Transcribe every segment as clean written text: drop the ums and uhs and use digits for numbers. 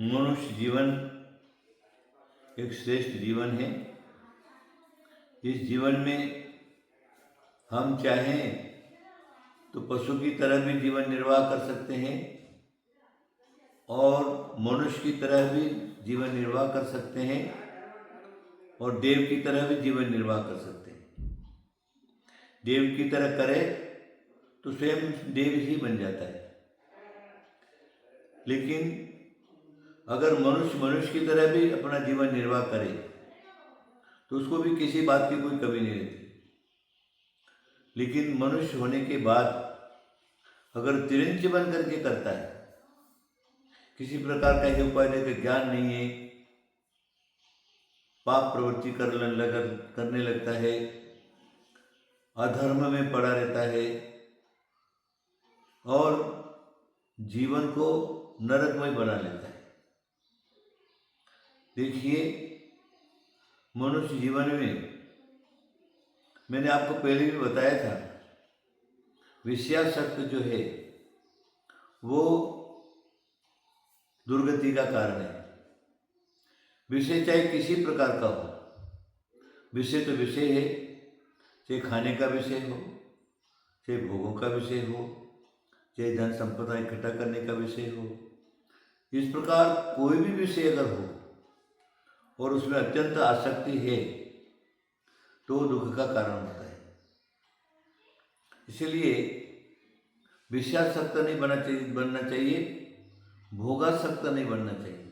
मनुष्य जीवन एक श्रेष्ठ जीवन है। इस जीवन में हम चाहें तो पशु की तरह भी जीवन निर्वाह कर सकते हैं और मनुष्य की तरह भी जीवन निर्वाह कर सकते हैं और देव की तरह भी जीवन निर्वाह कर सकते हैं। देव की तरह करे तो स्वयं देव ही बन जाता है, लेकिन अगर मनुष्य मनुष्य की तरह भी अपना जीवन निर्वाह करे तो उसको भी किसी बात की कोई कमी नहीं रहती। लेकिन मनुष्य होने के बाद अगर तिरंच बन करके करता है, किसी प्रकार का ये उपाय का ज्ञान नहीं है, पाप प्रवृत्ति करने लगता है, अधर्म में पड़ा रहता है और जीवन को नरकमय बना लेता है। देखिए, मनुष्य जीवन में मैंने आपको पहले भी बताया था, विषयासक्त जो है वो दुर्गति का कारण है। विषय चाहे किसी प्रकार का हो, विषय तो विषय है, चाहे खाने का विषय हो, चाहे भोगों का विषय हो, चाहे धन संपदा इकट्ठा करने का विषय हो। इस प्रकार कोई भी विषय अगर हो और उसमें अत्यंत आसक्ति है तो दुख का कारण होता है। इसलिए विषयासक्त नहीं बनना चाहिए, भोगासक्त नहीं बनना चाहिए।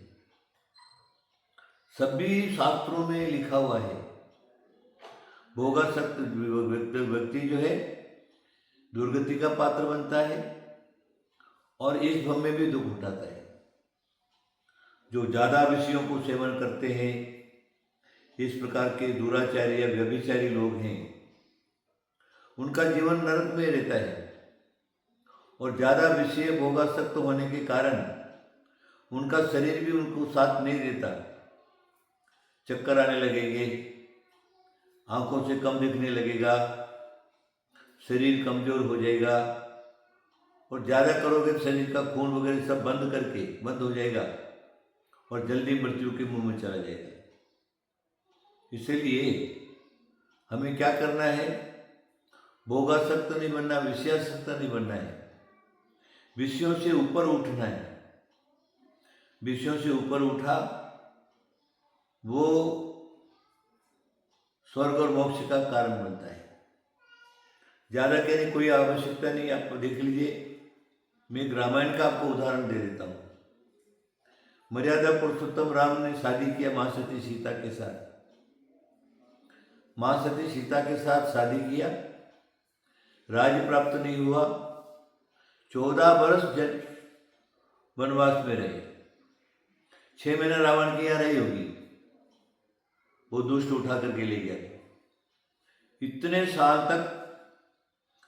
सभी शास्त्रों में लिखा हुआ है, भोगासक्त व्यक्ति जो है दुर्गति का पात्र बनता है और इस भव में भी दुख उठाता है। जो ज़्यादा विषयों को सेवन करते हैं, इस प्रकार के दुराचारी या व्यभिचारी लोग हैं, उनका जीवन नरक में रहता है और ज़्यादा विषय भोगासक्त होने के कारण उनका शरीर भी उनको साथ नहीं देता। चक्कर आने लगेंगे, आंखों से कम दिखने लगेगा, शरीर कमजोर हो जाएगा और ज़्यादा करोगे तो शरीर का खून वगैरह सब बंद हो जाएगा और जल्दी मृत्यु के मुंह में चला जाएगा। इसलिए हमें क्या करना है, भोगासक्त नहीं बनना, विषयासक्त नहीं बनना है, विषयों से ऊपर उठना है। विषयों से ऊपर उठा वो स्वर्ग और मोक्ष का कारण बनता है। ज़्यादा कहने कोई आवश्यकता नहीं। आप देख लीजिए, मैं रामायण का आपको उदाहरण दे देता हूँ। मर्यादा पुरुषोत्तम राम ने शादी किया माँ सती सीता के साथ। माँ सती सीता के साथ शादी किया, राज्य प्राप्त नहीं हुआ, 14 वर्ष वनवास में रहे। 6 महीना रावण की यहाँ रही होगी, वो दुष्ट उठा करके ले गया। इतने साल तक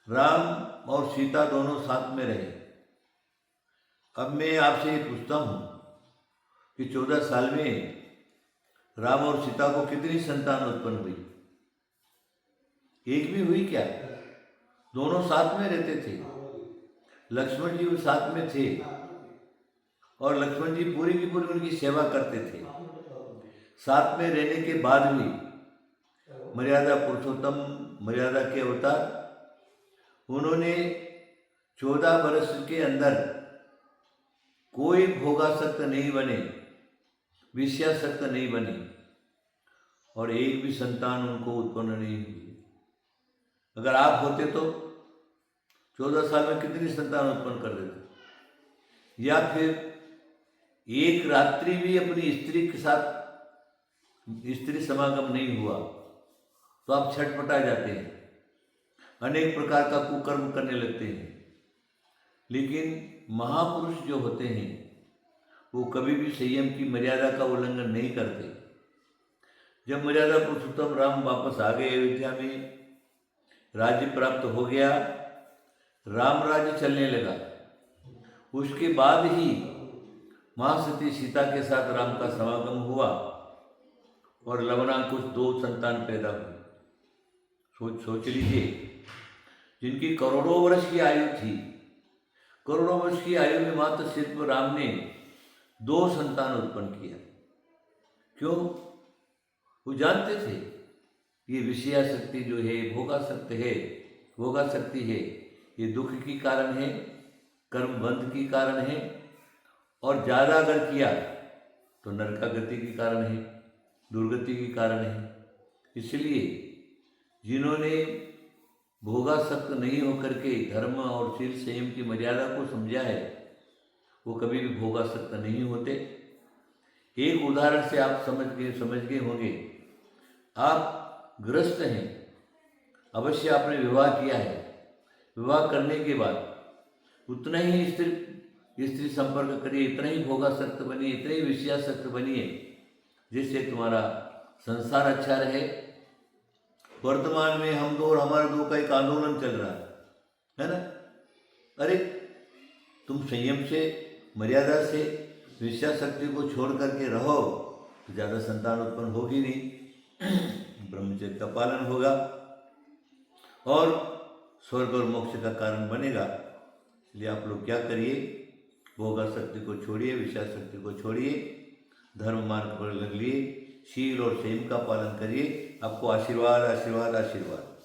राम और सीता दोनों साथ में रहे। अब मैं आपसे ये पूछता हूँ कि 14 साल में राम और सीता को कितनी संतान उत्पन्न हुई? एक भी हुई क्या? दोनों साथ में रहते थे, लक्ष्मण जी साथ में थे और लक्ष्मण जी पूरी की पूरी उनकी सेवा करते थे। साथ में रहने के बाद भी मर्यादा पुरुषोत्तम, मर्यादा के अवतार, उन्होंने 14 वर्ष के अंदर कोई भोगासक्त नहीं बने, विषयासक्त नहीं बने और एक भी संतान उनको उत्पन्न नहीं हुई। अगर आप होते तो 14 साल में कितनी संतान उत्पन्न कर देते? या फिर एक रात्रि भी अपनी स्त्री के साथ स्त्री समागम नहीं हुआ तो आप छटपटा जाते हैं, अनेक प्रकार का कुकर्म करने लगते हैं। लेकिन महापुरुष जो होते हैं वो कभी भी संयम की मर्यादा का उल्लंघन नहीं करते। जब मर्यादा पुरुषोत्तम राम वापस आ गए अयोध्या में, राज्य प्राप्त हो गया, राम राज्य चलने लगा, उसके बाद ही माँ सती सीता के साथ राम का समागम हुआ और लवणांकुश 2 संतान पैदा हुए। सोच लीजिए, जिनकी करोड़ों वर्ष की आयु थी, करोड़ों वर्ष की आयु में मात्र सिर्फ राम ने 2 संतान उत्पन्न किया। क्यों? वो जानते थे ये विषयाशक्ति जो है, भोगाशक्ति है, ये दुख की कारण है, कर्म बंध की कारण है, और ज़्यादा अगर किया तो नरकागति के कारण है, दुर्गति के कारण है। इसलिए जिन्होंने भोगासक्त नहीं होकर के धर्म और शील संयम की मर्यादा को समझा है, वो कभी भी भोगासक्त नहीं होते। एक उदाहरण से आप समझ गए होंगे। आप ग्रस्त हैं, अवश्य आपने विवाह किया है। विवाह करने के बाद उतना ही स्त्री संपर्क करिए, इतना ही भोगासक्त बनिए, इतना ही विषयासक्त बनिए, जिससे तुम्हारा संसार अच्छा रहे। वर्तमान में हम दो और हमारे दो का एक आंदोलन चल रहा है ना। अरे तुम संयम से, मर्यादा से, विषयाशक्ति को छोड़ करके रहो तो ज़्यादा संतान उत्पन्न होगी नहीं, ब्रह्मचर्य का पालन होगा और स्वर्ग और मोक्ष का कारण बनेगा। इसलिए आप लोग क्या करिए, भोगाशक्ति को छोड़िए, विषयाशक्ति को छोड़िए, धर्म मार्ग पर लग लिए, शील और संयम का पालन करिए। आपको आशीर्वाद आशीर्वाद आशीर्वाद।